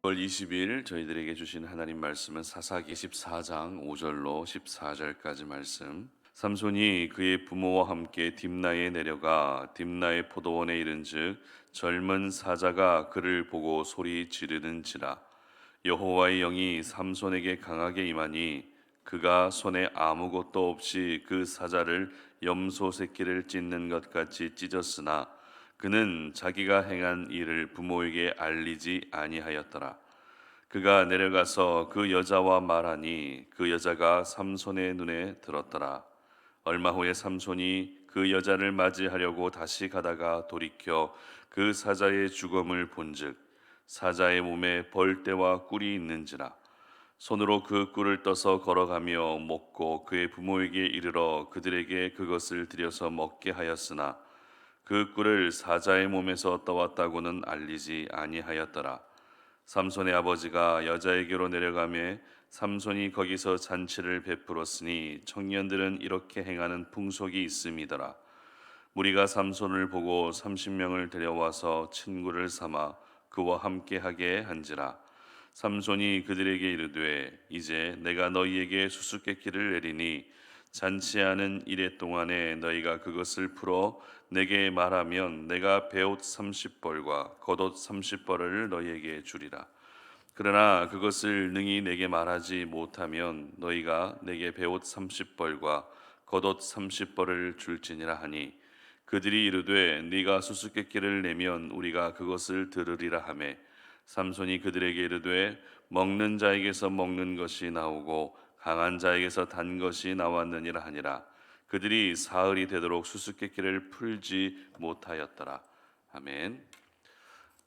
9월 20일 저희들에게 주신 하나님 말씀은 사사기 14장 5절로 14절까지 말씀. 삼손이 그의 부모와 함께 딥나에 내려가 딥나의 포도원에 이른즉 젊은 사자가 그를 보고 소리 지르는지라. 여호와의 영이 삼손에게 강하게 임하니 그가 손에 아무것도 없이 그 사자를 염소 새끼를 찢는 것 같이 찢었으나 그는 자기가 행한 일을 부모에게 알리지 아니하였더라. 그가 내려가서 그 여자와 말하니 그 여자가 삼손의 눈에 들었더라. 얼마 후에 삼손이 그 여자를 맞이하려고 다시 가다가 돌이켜 그 사자의 죽음을 본즉 사자의 몸에 벌떼와 꿀이 있는지라. 손으로 그 꿀을 떠서 걸어가며 먹고 그의 부모에게 이르러 그들에게 그것을 들여서 먹게 하였으나 그 꿀을 사자의 몸에서 떠왔다고는 알리지 아니하였더라. 삼손의 아버지가 여자에게로 내려가매 삼손이 거기서 잔치를 베풀었으니 청년들은 이렇게 행하는 풍속이 있음이더라. 무리가 삼손을 보고 30명을 데려와서 친구를 삼아 그와 함께하게 한지라. 삼손이 그들에게 이르되 이제 내가 너희에게 수수께끼를 내리니 잔치하는 이래 동안에 너희가 그것을 풀어 내게 말하면 내가 베옷 30벌과 겉옷 30벌을 너희에게 주리라. 그러나 그것을 능히 내게 말하지 못하면 너희가 내게 베옷 30벌과 겉옷 30벌을 줄지니라 하니 그들이 이르되 네가 수수께끼를 내면 우리가 그것을 들으리라 하매 삼손이 그들에게 이르되 먹는 자에게서 먹는 것이 나오고 강한 자에게서 단 것이 나왔느니라 하니라. 그들이 사흘이 되도록 수수께끼를 풀지 못하였더라. 아멘.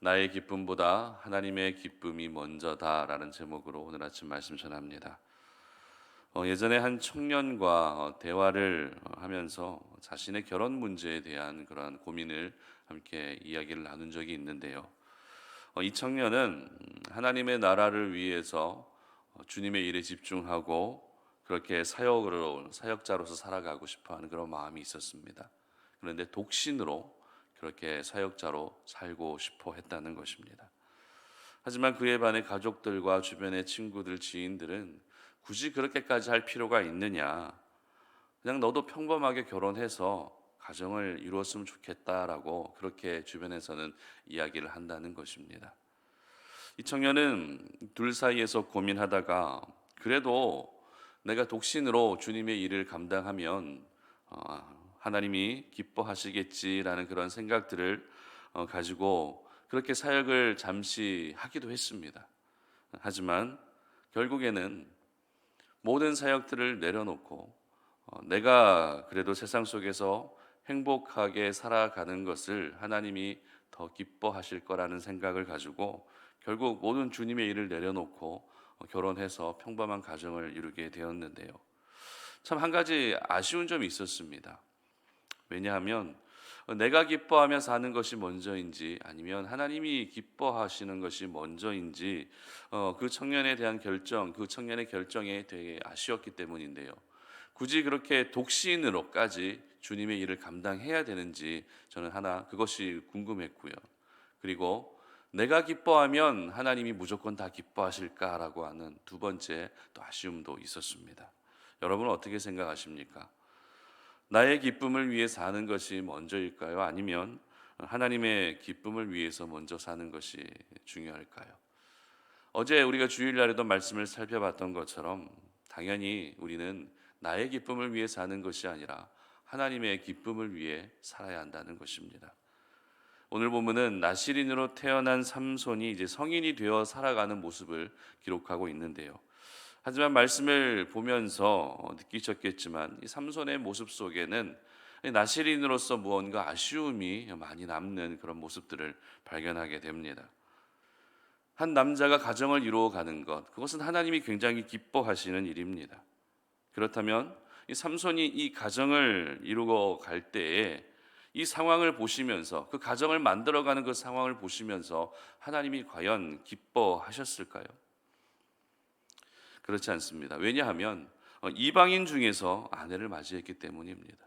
나의 기쁨보다 하나님의 기쁨이 먼저다라는 제목으로 오늘 아침 말씀 전합니다. 예전에 한 청년과 대화를 하면서 자신의 결혼 문제에 대한 그러한 고민을 함께 이야기를 나눈 적이 있는데요. 이 청년은 하나님의 나라를 위해서 주님의 일에 집중하고 그렇게 사역자로서 살아가고 싶어하는 그런 마음이 있었습니다. 그런데 독신으로 그렇게 사역자로 살고 싶어 했다는 것입니다. 하지만 그에 반해 가족들과 주변의 친구들, 지인들은 굳이 그렇게까지 할 필요가 있느냐? 그냥 너도 평범하게 결혼해서 가정을 이루었으면 좋겠다라고 그렇게 주변에서는 이야기를 한다는 것입니다. 이 청년은 둘 사이에서 고민하다가 그래도 내가 독신으로 주님의 일을 감당하면 하나님이 기뻐하시겠지라는 그런 생각들을 가지고 그렇게 사역을 잠시 하기도 했습니다. 하지만 결국에는 모든 사역들을 내려놓고 내가 그래도 세상 속에서 행복하게 살아가는 것을 하나님이 더 기뻐하실 거라는 생각을 가지고 결국 모든 주님의 일을 내려놓고 결혼해서 평범한 가정을 이루게 되었는데요. 참 한 가지 아쉬운 점이 있었습니다. 왜냐하면 내가 기뻐하며 사는 것이 먼저인지 아니면 하나님이 기뻐하시는 것이 먼저인지 그 청년에 대한 결정, 그 청년의 결정에 되게 아쉬웠기 때문인데요. 굳이 그렇게 독신으로까지 주님의 일을 감당해야 되는지 저는 하나 그것이 궁금했고요. 그리고 내가 기뻐하면 하나님이 무조건 다 기뻐하실까라고 하는 두 번째 또 아쉬움도 있었습니다. 여러분은 어떻게 생각하십니까? 나의 기쁨을 위해 사는 것이 먼저일까요? 아니면 하나님의 기쁨을 위해서 먼저 사는 것이 중요할까요? 어제 우리가 주일날에도 말씀을 살펴봤던 것처럼 당연히 우리는 나의 기쁨을 위해 사는 것이 아니라 하나님의 기쁨을 위해 살아야 한다는 것입니다. 오늘 본문은 나실인으로 태어난 삼손이 이제 성인이 되어 살아가는 모습을 기록하고 있는데요. 하지만 말씀을 보면서 느끼셨겠지만 이 삼손의 모습 속에는 나실인으로서 무언가 아쉬움이 많이 남는 그런 모습들을 발견하게 됩니다. 한 남자가 가정을 이루어가는 것, 그것은 하나님이 굉장히 기뻐하시는 일입니다. 그렇다면 이 삼손이 이 가정을 이루어 갈 때에 이 상황을 보시면서 그 가정을 만들어가는 그 상황을 보시면서 하나님이 과연 기뻐하셨을까요? 그렇지 않습니다. 왜냐하면 이방인 중에서 아내를 맞이했기 때문입니다.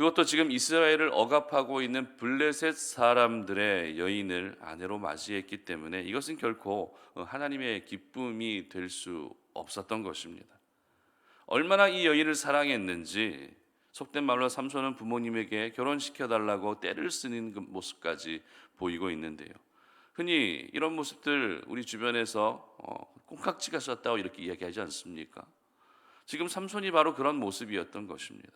그것도 지금 이스라엘을 억압하고 있는 블레셋 사람들의 여인을 아내로 맞이했기 때문에 이것은 결코 하나님의 기쁨이 될 수 없었던 것입니다. 얼마나 이 여인을 사랑했는지 속된 말로 삼손은 부모님에게 결혼시켜 달라고 떼를 쓰는 그 모습까지 보이고 있는데요. 흔히 이런 모습들 우리 주변에서 콩깍지가 썼다고 이렇게 이야기하지 않습니까? 지금 삼손이 바로 그런 모습이었던 것입니다.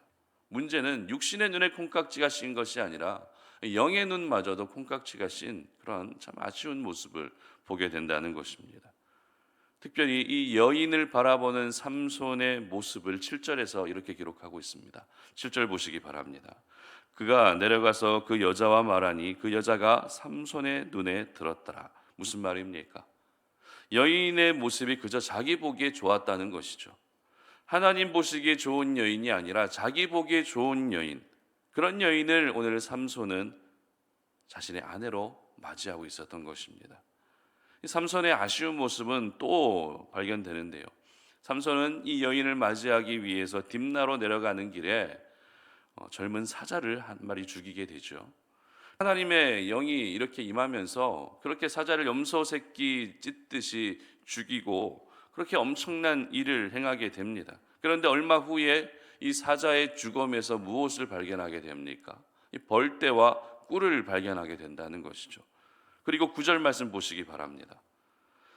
문제는 육신의 눈에 콩깍지가 씌인 것이 아니라 영의 눈마저도 콩깍지가 씌인 그런 참 아쉬운 모습을 보게 된다는 것입니다. 특별히 이 여인을 바라보는 삼손의 모습을 7절에서 이렇게 기록하고 있습니다. 7절 보시기 바랍니다. 그가 내려가서 그 여자와 말하니 그 여자가 삼손의 눈에 들었더라. 무슨 말입니까? 여인의 모습이 그저 자기 보기에 좋았다는 것이죠. 하나님 보시기에 좋은 여인이 아니라 자기 보기에 좋은 여인, 그런 여인을 오늘 삼손은 자신의 아내로 맞이하고 있었던 것입니다. 삼손의 아쉬운 모습은 또 발견되는데요. 삼손은 이 여인을 맞이하기 위해서 딥나로 내려가는 길에 젊은 사자를 한 마리 죽이게 되죠. 하나님의 영이 이렇게 임하면서 그렇게 사자를 염소 새끼 찢듯이 죽이고 그렇게 엄청난 일을 행하게 됩니다. 그런데 얼마 후에 이 사자의 죽음에서 무엇을 발견하게 됩니까? 이 벌떼와 꿀을 발견하게 된다는 것이죠. 그리고 9절 말씀 보시기 바랍니다.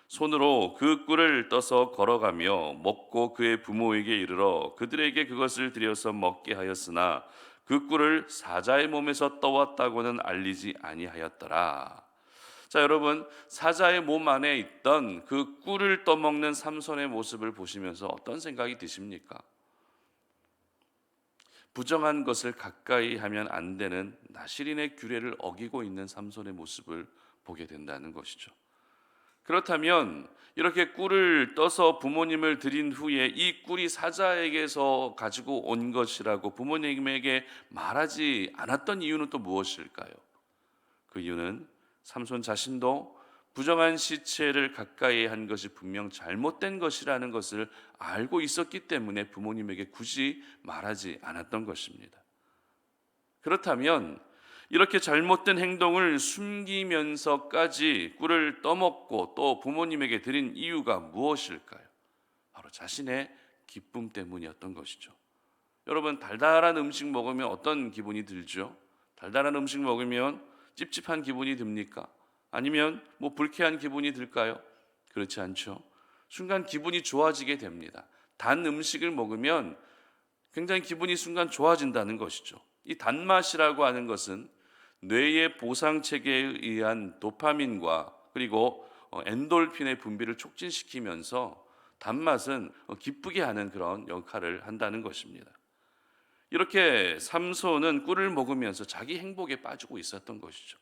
손으로 그 꿀을 떠서 걸어가며 먹고 그의 부모에게 이르러 그들에게 그것을 드려서 먹게 하였으나 그 꿀을 사자의 몸에서 떠왔다고는 알리지 아니하였더라. 자, 여러분, 사자의 몸 안에 있던 그 꿀을 떠먹는 삼손의 모습을 보시면서 어떤 생각이 드십니까? 부정한 것을 가까이 하면 안 되는 나실인의 규례를 어기고 있는 삼손의 모습을 보게 된다는 것이죠. 그렇다면 이렇게 꿀을 떠서 부모님을 드린 후에 이 꿀이 사자에게서 가지고 온 것이라고 부모님에게 말하지 않았던 이유는 또 무엇일까요? 그 이유는 삼손 자신도 부정한 시체를 가까이 한 것이 분명 잘못된 것이라는 것을 알고 있었기 때문에 부모님에게 굳이 말하지 않았던 것입니다. 그렇다면 이렇게 잘못된 행동을 숨기면서까지 꿀을 떠먹고 또 부모님에게 드린 이유가 무엇일까요? 바로 자신의 기쁨 때문이었던 것이죠. 여러분, 달달한 음식 먹으면 어떤 기분이 들죠? 달달한 음식 먹으면 찝찝한 기분이 듭니까? 아니면 불쾌한 기분이 들까요? 그렇지 않죠. 순간 기분이 좋아지게 됩니다. 단 음식을 먹으면 굉장히 기분이 순간 좋아진다는 것이죠. 이 단맛이라고 하는 것은 뇌의 보상 체계에 의한 도파민과 그리고 엔돌핀의 분비를 촉진시키면서 단맛은 기쁘게 하는 그런 역할을 한다는 것입니다. 이렇게 삼손은 꿀을 먹으면서 자기 행복에 빠지고 있었던 것이죠.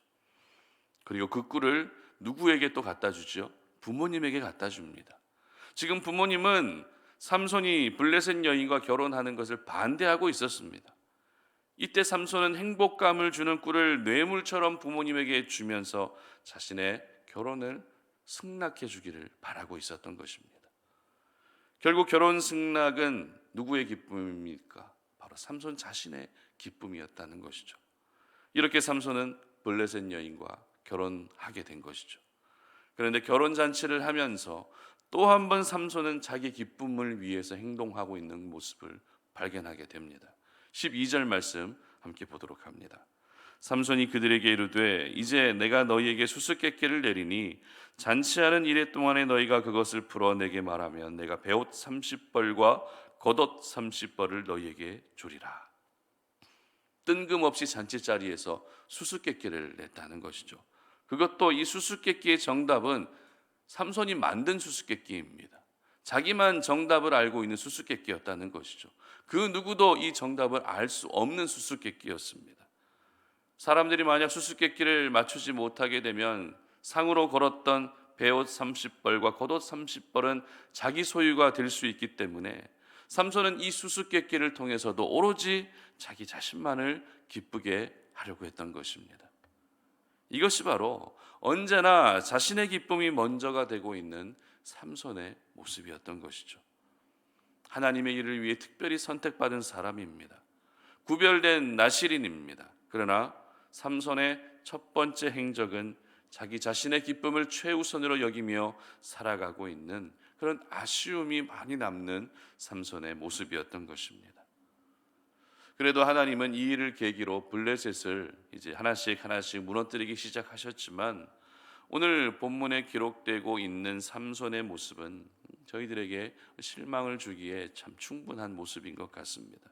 그리고 그 꿀을 누구에게 또 갖다 주죠? 부모님에게 갖다 줍니다. 지금 부모님은 삼손이 블레셋 여인과 결혼하는 것을 반대하고 있었습니다. 이때 삼손은 행복감을 주는 꿀을 뇌물처럼 부모님에게 주면서 자신의 결혼을 승낙해 주기를 바라고 있었던 것입니다. 결국 결혼 승낙은 누구의 기쁨입니까? 바로 삼손 자신의 기쁨이었다는 것이죠. 이렇게 삼손은 블레셋 여인과 결혼하게 된 것이죠. 그런데 결혼 잔치를 하면서 또 한 번 삼손은 자기 기쁨을 위해서 행동하고 있는 모습을 발견하게 됩니다. 12절 말씀 함께 보도록 합니다. 삼손이 그들에게 이르되 이제 내가 너희에게 수수께끼를 내리니 잔치하는 이래 동안에 너희가 그것을 풀어 내게 말하면 내가 베옷 30벌과 겉옷 30벌을 너희에게 주리라. 뜬금없이 잔치자리에서 수수께끼를 냈다는 것이죠. 그것도 이 수수께끼의 정답은 삼손이 만든 수수께끼입니다. 자기만 정답을 알고 있는 수수께끼였다는 것이죠. 그 누구도 이 정답을 알 수 없는 수수께끼였습니다. 사람들이 만약 수수께끼를 맞추지 못하게 되면 상으로 걸었던 베옷 30벌과 겉옷 30벌은 자기 소유가 될 수 있기 때문에 삼손은 이 수수께끼를 통해서도 오로지 자기 자신만을 기쁘게 하려고 했던 것입니다. 이것이 바로 언제나 자신의 기쁨이 먼저가 되고 있는 삼손의 모습이었던 것이죠. 하나님의 일을 위해 특별히 선택받은 사람입니다. 구별된 나실인입니다. 그러나 삼손의 첫 번째 행적은 자기 자신의 기쁨을 최우선으로 여기며 살아가고 있는 그런 아쉬움이 많이 남는 삼손의 모습이었던 것입니다. 그래도 하나님은 이 일을 계기로 블레셋을 이제 하나씩 무너뜨리기 시작하셨지만, 오늘 본문에 기록되고 있는 삼손의 모습은 저희들에게 실망을 주기에 참 충분한 모습인 것 같습니다.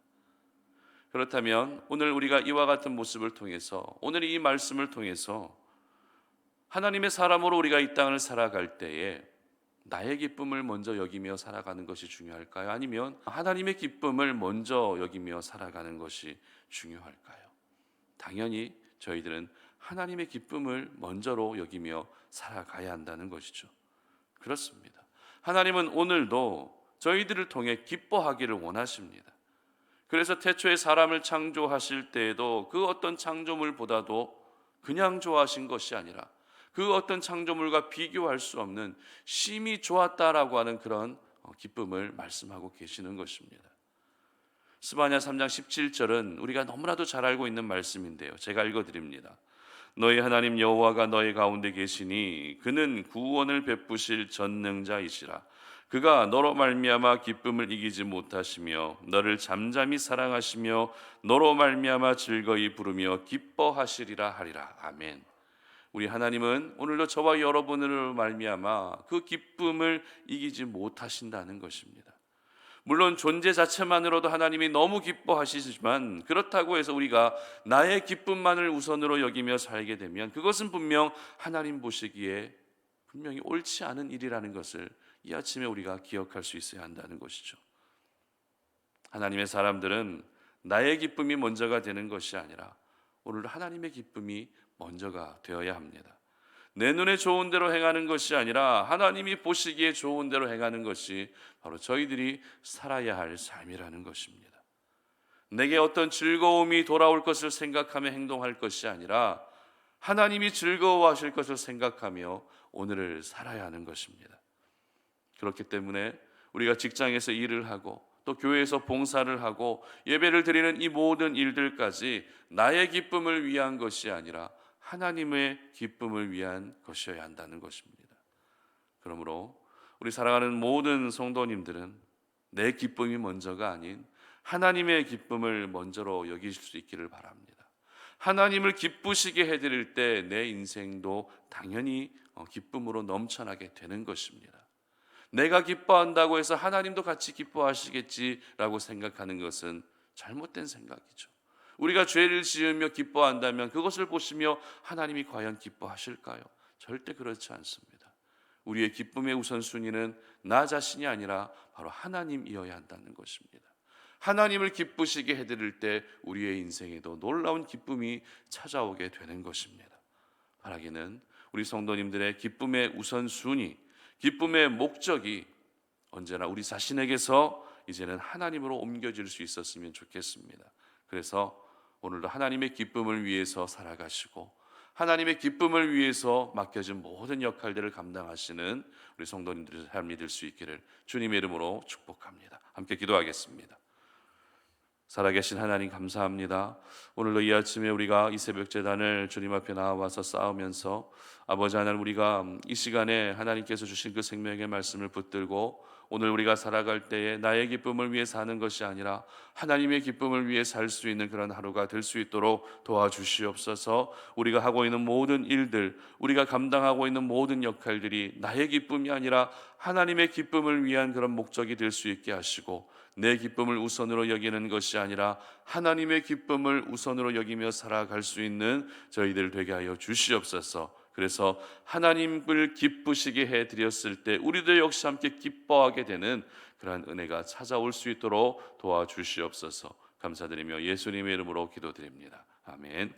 그렇다면 오늘 우리가 이와 같은 모습을 통해서, 오늘 이 말씀을 통해서 하나님의 사람으로 우리가 이 땅을 살아갈 때에 나의 기쁨을 먼저 여기며 살아가는 것이 중요할까요? 아니면 하나님의 기쁨을 먼저 여기며 살아가는 것이 중요할까요? 당연히 저희들은 하나님의 기쁨을 먼저로 여기며 살아가야 한다는 것이죠. 그렇습니다. 하나님은 오늘도 저희들을 통해 기뻐하기를 원하십니다. 그래서 태초에 사람을 창조하실 때에도 그 어떤 창조물보다도 그냥 좋아하신 것이 아니라 그 어떤 창조물과 비교할 수 없는 심히 좋았다라고 하는 그런 기쁨을 말씀하고 계시는 것입니다. 스바냐 3장 17절은 우리가 너무나도 잘 알고 있는 말씀인데요, 제가 읽어드립니다. 너희 하나님 여호와가 너희 가운데 계시니 그는 구원을 베푸실 전능자이시라. 그가 너로 말미암아 기쁨을 이기지 못하시며 너를 잠잠히 사랑하시며 너로 말미암아 즐거이 부르며 기뻐하시리라 하리라. 아멘. 우리 하나님은 오늘도 저와 여러분으로 말미암아 그 기쁨을 이기지 못하신다는 것입니다. 물론 존재 자체만으로도 하나님이 너무 기뻐하시지만, 그렇다고 해서 우리가 나의 기쁨만을 우선으로 여기며 살게 되면 그것은 분명 하나님 보시기에 분명히 옳지 않은 일이라는 것을 이 아침에 우리가 기억할 수 있어야 한다는 것이죠. 하나님의 사람들은 나의 기쁨이 먼저가 되는 것이 아니라 오늘 하나님의 기쁨이 먼저가 되어야 합니다. 내 눈에 좋은 대로 행하는 것이 아니라 하나님이 보시기에 좋은 대로 행하는 것이 바로 저희들이 살아야 할 삶이라는 것입니다. 내게 어떤 즐거움이 돌아올 것을 생각하며 행동할 것이 아니라 하나님이 즐거워하실 것을 생각하며 오늘을 살아야 하는 것입니다. 그렇기 때문에 우리가 직장에서 일을 하고 또 교회에서 봉사를 하고 예배를 드리는 이 모든 일들까지 나의 기쁨을 위한 것이 아니라 하나님의 기쁨을 위한 것이어야 한다는 것입니다. 그러므로 우리 사랑하는 모든 성도님들은 내 기쁨이 먼저가 아닌 하나님의 기쁨을 먼저로 여기실 수 있기를 바랍니다. 하나님을 기쁘시게 해드릴 때 내 인생도 당연히 기쁨으로 넘쳐나게 되는 것입니다. 내가 기뻐한다고 해서 하나님도 같이 기뻐하시겠지라고 생각하는 것은 잘못된 생각이죠. 우리가 죄를 지으며 기뻐한다면 그것을 보시며 하나님이 과연 기뻐하실까요? 절대 그렇지 않습니다. 우리의 기쁨의 우선순위는 나 자신이 아니라 바로 하나님이어야 한다는 것입니다. 하나님을 기쁘시게 해드릴 때 우리의 인생에도 놀라운 기쁨이 찾아오게 되는 것입니다. 바라기는 우리 성도님들의 기쁨의 우선순위, 기쁨의 목적이 언제나 우리 자신에게서 이제는 하나님으로 옮겨질 수 있었으면 좋겠습니다. 그래서 오늘도 하나님의 기쁨을 위해서 살아가시고 하나님의 기쁨을 위해서 맡겨진 모든 역할들을 감당하시는 우리 성도님들의 삶이 될 수 있기를 주님의 이름으로 축복합니다. 함께 기도하겠습니다. 살아계신 하나님 감사합니다. 오늘도 이 아침에 우리가 이 새벽 제단을 주님 앞에 나와서 쌓으면서 아버지 하나님, 우리가 이 시간에 하나님께서 주신 그 생명의 말씀을 붙들고 오늘 우리가 살아갈 때에 나의 기쁨을 위해 사는 것이 아니라 하나님의 기쁨을 위해 살 수 있는 그런 하루가 될 수 있도록 도와주시옵소서. 우리가 하고 있는 모든 일들, 우리가 감당하고 있는 모든 역할들이 나의 기쁨이 아니라 하나님의 기쁨을 위한 그런 목적이 될 수 있게 하시고, 내 기쁨을 우선으로 여기는 것이 아니라 하나님의 기쁨을 우선으로 여기며 살아갈 수 있는 저희들 되게 하여 주시옵소서. 그래서 하나님을 기쁘시게 해드렸을 때 우리도 역시 함께 기뻐하게 되는 그러한 은혜가 찾아올 수 있도록 도와주시옵소서. 감사드리며 예수님의 이름으로 기도드립니다. 아멘.